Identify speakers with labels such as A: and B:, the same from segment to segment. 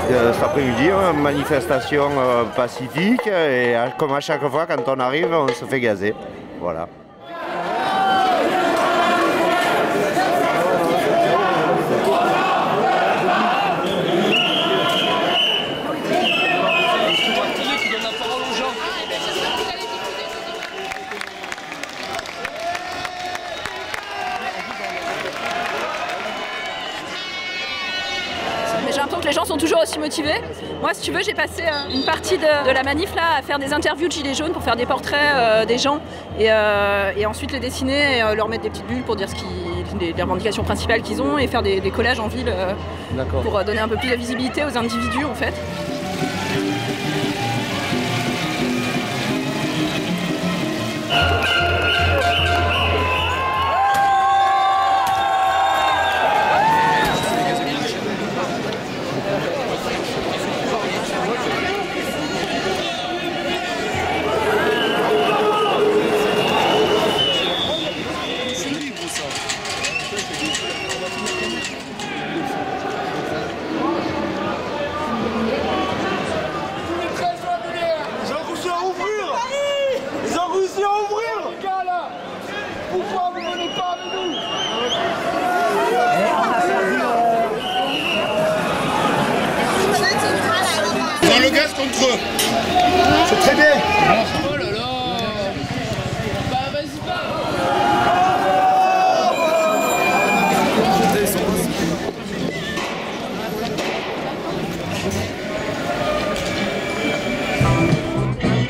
A: cet après-midi, une manifestation pacifique et comme à chaque fois quand on arrive, on se fait gazer. Voilà.
B: J'ai l'impression que les gens sont toujours aussi motivés. Moi, si tu veux, j'ai passé une partie de la manif là à faire des interviews de gilets jaunes pour faire des portraits des gens et ensuite les dessiner et leur mettre des petites bulles pour dire les revendications principales qu'ils ont et faire des collages en ville pour donner un peu plus de visibilité aux individus en fait.
C: Pourquoi vous venez pas avec nous?
D: Dans le gaz contre eux.
C: C'est très bien.
D: Oh là là. Bah vas-y pas.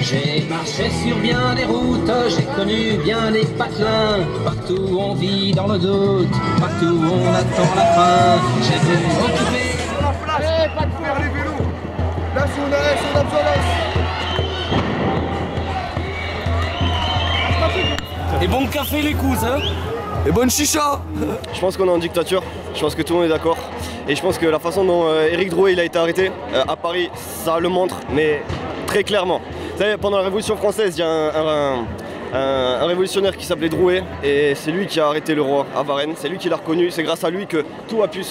E: J'ai marché sur bien des routes, j'ai connu bien des patelins. Partout on vit dans le doute, partout on attend la fin. J'ai voulu m'occuper.
C: Pas de faire les vélos. Là, si on arrête, on a besoin
F: Et bon café les couses, hein. Et bonne chicha.
G: Je pense qu'on est en dictature, je pense que tout le monde est d'accord. Et je pense que la façon dont Éric Drouet il a été arrêté à Paris, ça le montre, mais très clairement. Vous savez, pendant la Révolution française, il y a un révolutionnaire qui s'appelait Drouet, et c'est lui qui a arrêté le roi à Varennes, c'est lui qui l'a reconnu, c'est grâce à lui que tout a pu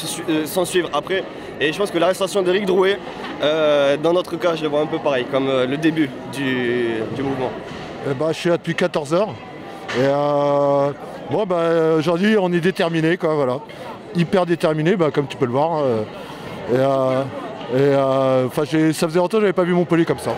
G: s'en suivre après. Et je pense que l'arrestation d'Éric Drouet, dans notre cas, je le vois un peu pareil, comme le début du mouvement.
H: Je suis là depuis 14 heures. Et aujourd'hui, on est déterminé, quoi, voilà. Hyper déterminé, comme tu peux le voir. Ça faisait longtemps que j'avais pas vu Montpellier comme ça.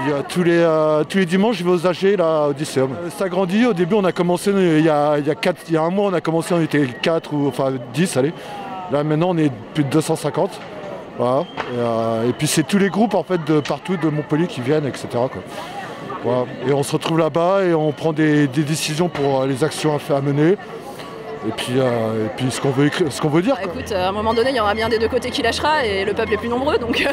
H: Voilà, tous les dimanches, je vais aux AG là, au Odysseum. Ça grandit. Au début, on a commencé il y a un mois, on a commencé, on était 4 ou enfin 10, allez. Là maintenant, on est plus de 250. Voilà. Et puis c'est tous les groupes en fait de partout de Montpellier qui viennent, etc. quoi. Voilà. Et on se retrouve là-bas et on prend des décisions pour les actions à mener. Et puis ce qu'on veut dire. Quoi.
B: Écoute, à un moment donné, il y aura bien des deux côtés qui lâchera et le peuple est plus nombreux, donc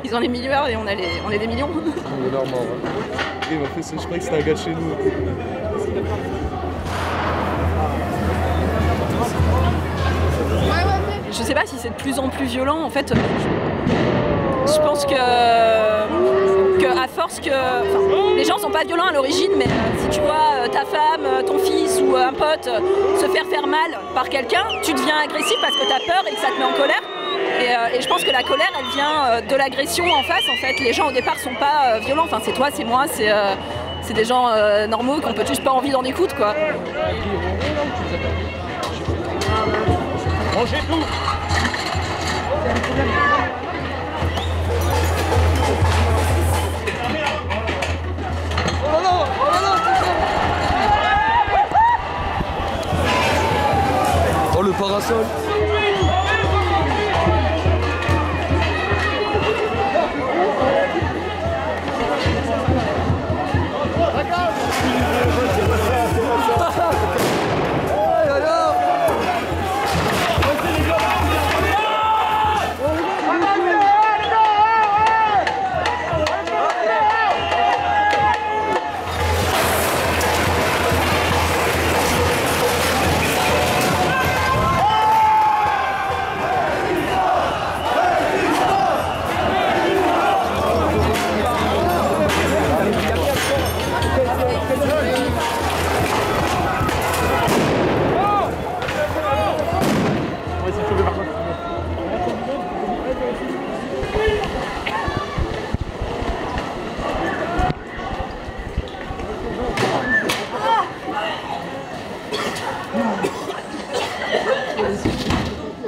B: ils ont les milliards et on est des millions.
F: On est normand, ouais. Et en fait, je croyais que c'était un gars de chez nous.
B: Je sais pas si c'est de plus en plus violent, en fait. Je pense que à force que... les gens sont pas violents à l'origine, mais si tu vois ta femme, ton fils ou un pote se faire mal par quelqu'un, tu deviens agressif parce que t'as peur et que ça te met en colère. Et je pense que la colère, elle vient de l'agression en face. En fait, les gens au départ sont pas violents. Enfin, c'est toi, c'est moi, c'est des gens normaux qui ont peut-être juste pas envie d'en écoute, quoi.
C: Mangez tout.
F: Oh le parasol.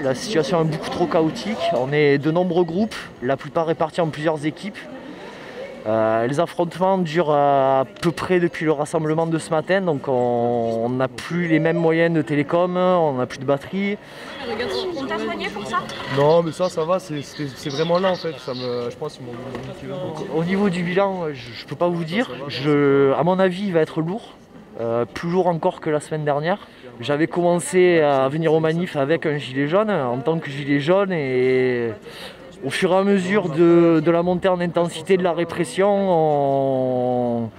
I: La situation est beaucoup trop chaotique. On est de nombreux groupes, la plupart répartis en plusieurs équipes. Les affrontements durent à peu près depuis le rassemblement de ce matin, donc on n'a plus les mêmes moyens de télécom, on n'a plus de batterie.
B: On t'a soigné pour ça?
J: Non, mais ça va, c'est vraiment là en fait. Je pense qu'ils m'ont.
I: Au niveau du bilan, je peux pas vous dire. À mon avis, il va être lourd, plus lourd encore que la semaine dernière. J'avais commencé à venir aux manifs avec un gilet jaune, en tant que gilet jaune, et au fur et à mesure de la montée en intensité de la répression,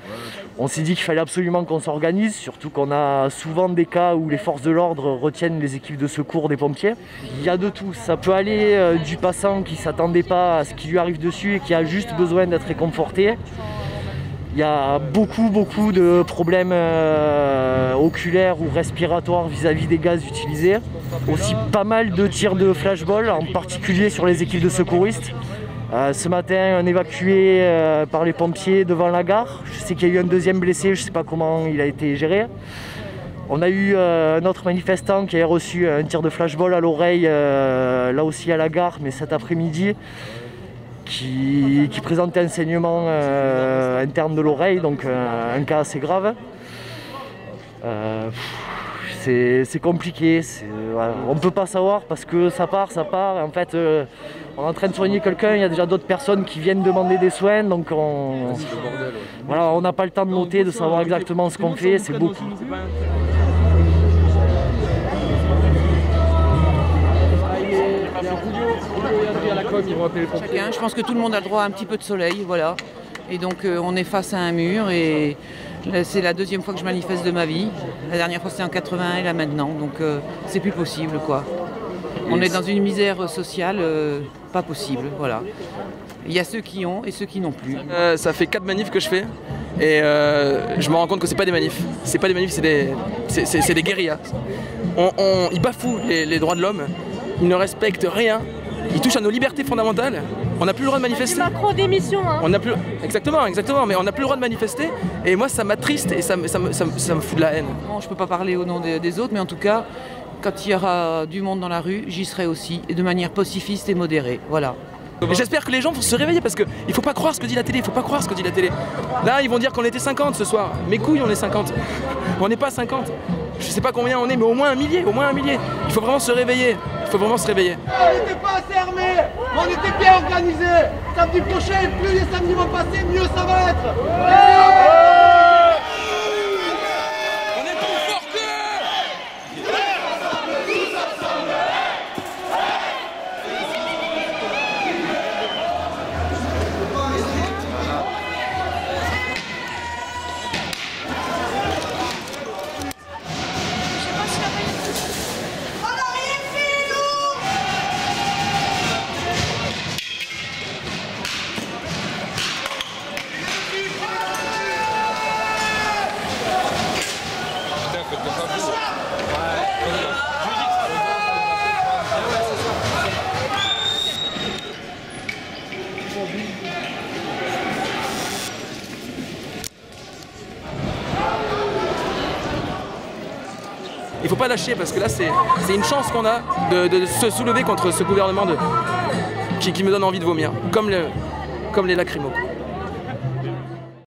I: on s'est dit qu'il fallait absolument qu'on s'organise, surtout qu'on a souvent des cas où les forces de l'ordre retiennent les équipes de secours des pompiers. Il y a de tout, ça peut aller du passant qui ne s'attendait pas à ce qui lui arrive dessus et qui a juste besoin d'être réconforté. Il y a beaucoup de problèmes oculaires ou respiratoires vis-à-vis des gaz utilisés. Aussi pas mal de tirs de flashball, en particulier sur les équipes de secouristes. Ce matin, un évacué par les pompiers devant la gare. Je sais qu'il y a eu un deuxième blessé, je ne sais pas comment il a été géré. On a eu un autre manifestant qui a reçu un tir de flashball à l'oreille, là aussi à la gare, mais cet après-midi. Qui présentait un saignement interne de l'oreille, donc un cas assez grave. C'est compliqué, voilà. On ne peut pas savoir parce que ça part, et en fait on est en train de soigner quelqu'un, il y a déjà d'autres personnes qui viennent demander des soins, donc on n'a pas le temps de noter, de savoir exactement ce qu'on fait, c'est beaucoup.
K: Chacun, je pense que tout le monde a le droit à un petit peu de soleil, voilà. Et donc on est face à un mur et c'est la deuxième fois que je manifeste de ma vie. La dernière fois c'était en 81 et là maintenant, donc c'est plus possible quoi. On est dans une misère sociale pas possible, voilà. Il y a ceux qui ont et ceux qui n'ont plus.
F: Ça fait 4 manifs que je fais et je me rends compte que c'est pas des manifs. C'est pas des manifs, c'est des guérillas. Ils bafouent les droits de l'homme, ils ne respectent rien. Ils touchent à nos libertés fondamentales. On n'a plus le droit de manifester.
B: Macron démission, hein.
F: On n'a plus... Exactement, mais on n'a plus le droit de manifester. Et moi, ça m'attriste et ça me fout de la haine.
K: Bon, je peux pas parler au nom des autres, mais en tout cas, quand il y aura du monde dans la rue, j'y serai aussi, et de manière pacifiste et modérée. Voilà.
F: J'espère que les gens vont se réveiller parce qu'il ne faut pas croire ce que dit la télé, il faut pas croire ce que dit la télé. Là, ils vont dire qu'on était 50 ce soir. Mes couilles, on est 50. On n'est pas 50. Je sais pas combien on est, mais au moins un millier, Il faut vraiment se réveiller. On n'était
C: pas assez armés, on était bien organisés. Samedi prochain, plus les samedis vont passer, mieux ça va être.
F: On est plus fort Il faut pas lâcher parce que là c'est une chance qu'on a de se soulever contre ce gouvernement qui me donne envie de vomir, comme les lacrymos.